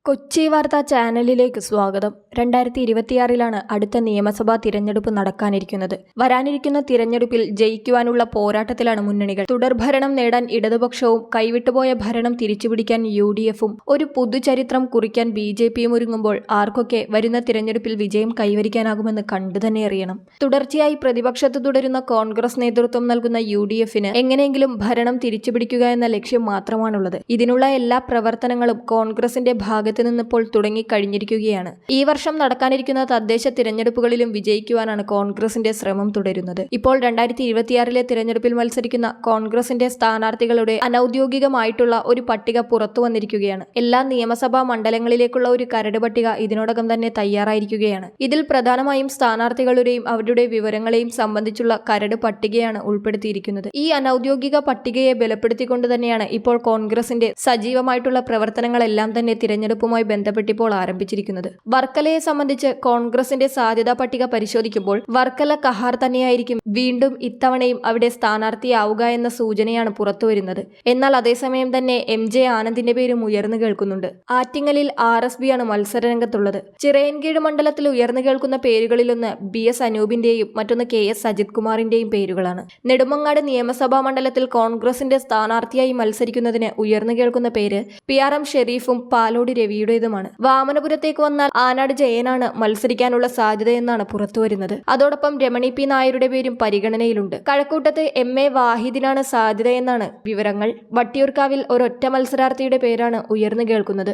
കൊച്ചി വാർത്താ ചാനലിലേക്ക് സ്വാഗതം. 2026 അടുത്ത നിയമസഭാ തിരഞ്ഞെടുപ്പ് നടക്കാനിരിക്കുന്നത്. വരാനിരിക്കുന്ന തിരഞ്ഞെടുപ്പിൽ ജയിക്കുവാനുള്ള പോരാട്ടത്തിലാണ് മുന്നണികൾ. തുടർഭരണം നേടാൻ ഇടതുപക്ഷവും കൈവിട്ടുപോയ ഭരണം തിരിച്ചുപിടിക്കാൻ UDFും ഒരു പുതുചരിത്രം കുറിക്കാൻ BJPയും ഒരുങ്ങുമ്പോൾ ആർക്കൊക്കെ വരുന്ന തിരഞ്ഞെടുപ്പിൽ വിജയം കൈവരിക്കാനാകുമെന്ന് കണ്ടുതന്നെ അറിയണം. തുടർച്ചയായി പ്രതിപക്ഷത്ത് തുടരുന്ന കോൺഗ്രസ് നേതൃത്വം നൽകുന്ന UDFന് എങ്ങനെയെങ്കിലും ഭരണം തിരിച്ചുപിടിക്കുക എന്ന ലക്ഷ്യം മാത്രമാണുള്ളത്. ഇതിനുള്ള എല്ലാ പ്രവർത്തനങ്ങളും കോൺഗ്രസിന്റെ ഭാഗത്ത് നിന്നിപ്പോൾ തുടങ്ങിക്കഴിഞ്ഞിരിക്കുകയാണ്. ഈ വർഷം നടക്കാനിരിക്കുന്ന തദ്ദേശ തിരഞ്ഞെടുപ്പുകളിലും വിജയിക്കുവാനാണ് കോൺഗ്രസിന്റെ ശ്രമം തുടരുന്നത്. ഇപ്പോൾ 2026 തിരഞ്ഞെടുപ്പിൽ മത്സരിക്കുന്ന കോൺഗ്രസിന്റെ സ്ഥാനാർത്ഥികളുടെ അനൌദ്യോഗികമായിട്ടുള്ള ഒരു പട്ടിക പുറത്തു വന്നിരിക്കുകയാണ്. എല്ലാ നിയമസഭാ മണ്ഡലങ്ങളിലേക്കുള്ള ഒരു കരട് പട്ടിക ഇതിനോടകം തന്നെ തയ്യാറായിരിക്കുകയാണ്. ഇതിൽ പ്രധാനമായും സ്ഥാനാർത്ഥികളുടെയും അവരുടെ വിവരങ്ങളെയും സംബന്ധിച്ചുള്ള കരട് പട്ടികയാണ് ഉൾപ്പെടുത്തിയിരിക്കുന്നത്. ഈ അനൌദ്യോഗിക പട്ടികയെ ബലപ്പെടുത്തിക്കൊണ്ട് തന്നെയാണ് ഇപ്പോൾ കോൺഗ്രസിന്റെ സജീവമായിട്ടുള്ള പ്രവർത്തനങ്ങളെല്ലാം തന്നെ തിരഞ്ഞെടുപ്പുമായി ബന്ധപ്പെട്ടിപ്പോൾ ആരംഭിച്ചിരിക്കുന്നത്. വർക്കലയെ സംബന്ധിച്ച് കോൺഗ്രസിന്റെ സാധ്യതാ പട്ടിക പരിശോധിക്കുമ്പോൾ വർക്കല കഹാർ തന്നെയായിരിക്കും വീണ്ടും ഇത്തവണയും അവിടെ സ്ഥാനാർത്ഥിയാവുക എന്ന സൂചനയാണ് പുറത്തുവരുന്നത്. എന്നാൽ അതേസമയം തന്നെ MJ ആനന്ദിന്റെ പേരും ഉയർന്നു കേൾക്കുന്നുണ്ട്. ആറ്റിങ്ങലിൽ RSB ആണ് മത്സരരംഗത്തുള്ളത്. ചിറയൻകീഴ് മണ്ഡലത്തിൽ ഉയർന്നു കേൾക്കുന്ന പേരുകളിലൊന്ന് BS അനൂപിന്റെയും മറ്റൊന്ന് KS സജിത് കുമാറിന്റെയും പേരുകളാണ്. നെടുമങ്ങാട് നിയമസഭാ മണ്ഡലത്തിൽ കോൺഗ്രസിന്റെ സ്ഥാനാർത്ഥിയായി മത്സരിക്കുന്നതിന് ഉയർന്നു കേൾക്കുന്ന പേര് PR.M. ഷെരീഫും പാലോടി രവിയുടേതുമാണ്. വാമനപുരത്തേക്ക് വന്നാൽ ആനാട് ജയനാണ് മത്സരിക്കാനുള്ള സാധ്യതയെന്നാണ് പുറത്തുവരുന്നത്. അതോടൊപ്പം രമണി P. നായരുടെ പേരും പരിഗണനയിലുണ്ട്. കഴക്കൂട്ടത്ത് MA വാഹിദിനാണ് സാധ്യതയെന്നാണ് വിവരങ്ങൾ. വട്ടിയൂർക്കാവിൽ ഒരൊറ്റ മത്സരാർത്ഥിയുടെ പേരാണ് ഉയർന്നു കേൾക്കുന്നത്.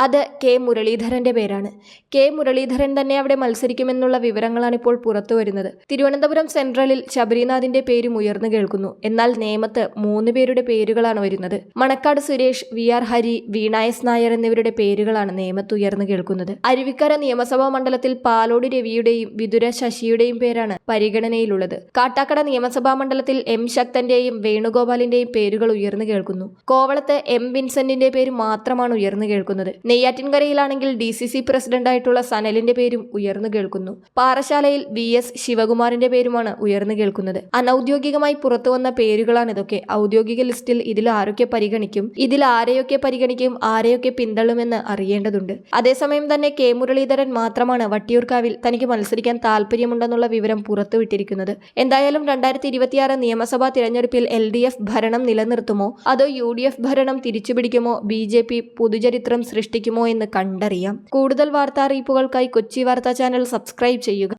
അത് K. മുരളീധരന്റെ പേരാണ്. K. മുരളീധരൻ തന്നെ അവിടെ മത്സരിക്കുമെന്നുള്ള വിവരങ്ങളാണ് ഇപ്പോൾ പുറത്തുവരുന്നത്. തിരുവനന്തപുരം സെൻട്രലിൽ ശബരിനാഥിന്റെ പേരും ഉയർന്നു കേൾക്കുന്നു. എന്നാൽ നേമത്ത് 3 പേരുടെ പേരുകളാണ് വരുന്നത്. മണക്കാട് സുരേഷ്, VR ഹരി, വീണായസ് നായർ എന്നിവരുടെ പേരുകളാണ് നേമത്ത് ഉയർന്നു കേൾക്കുന്നത്. അരുവിക്കര നിയമസഭാ മണ്ഡലത്തിൽ പാലോടി രവിയുടെയും വിതുര ശശിയുടെയും പേരാണ് പരിഗണനയിലുള്ളത്. കാട്ടാക്കട നിയമസഭാ മണ്ഡലത്തിൽ M. ശക്തന്റെയും വേണുഗോപാലിന്റെയും പേരുകൾ ഉയർന്നു കേൾക്കുന്നു. കോവളത്ത് M. വിൻസെന്റിന്റെ പേര് മാത്രമാണ് ഉയർന്നു കേൾക്കുന്നത്. നെയ്യാറ്റിൻകരയിലാണെങ്കിൽ DCC പ്രസിഡന്റായിട്ടുള്ള സനലിന്റെ പേരും ഉയർന്നു കേൾക്കുന്നു. പാറശാലയിൽ VS ശിവകുമാറിന്റെ പേരുമാണ് ഉയർന്നു കേൾക്കുന്നത്. അനൌദ്യോഗികമായി പുറത്തുവന്ന പേരുകളാണിതൊക്കെ. ഔദ്യോഗിക ലിസ്റ്റിൽ ഇതിൽ ആരൊക്കെ പരിഗണിക്കും, ഇതിൽ ആരെയൊക്കെ പരിഗണിക്കും, ആരെയൊക്കെ പിന്തള്ളുമെന്ന് അറിയേണ്ടതുണ്ട്. അതേസമയം തന്നെ K. മുരളീധരൻ മാത്രമാണ് വട്ടിയൂർക്കാവിൽ തനിക്ക് മത്സരിക്കാൻ താല്പര്യമുണ്ടെന്നുള്ള വിവരം പുറത്തുവിട്ടിരിക്കുന്നത്. എന്തായാലും 2026 നിയമസഭാ തിരഞ്ഞെടുപ്പിൽ LDF ഭരണം നിലനിർത്തുമോ അതോ UDF ഭരണം തിരിച്ചുപിടിക്കുമോ, BJP പുതുചരിത്രം സൃഷ്ടിക്കുമോ എന്ന് കണ്ടറിയാം. കൂടുതൽ വാർത്താ അറിയിപ്പുകൾക്കായി കൊച്ചി വാർത്താ ചാനൽ സബ്സ്ക്രൈബ് ചെയ്യുക.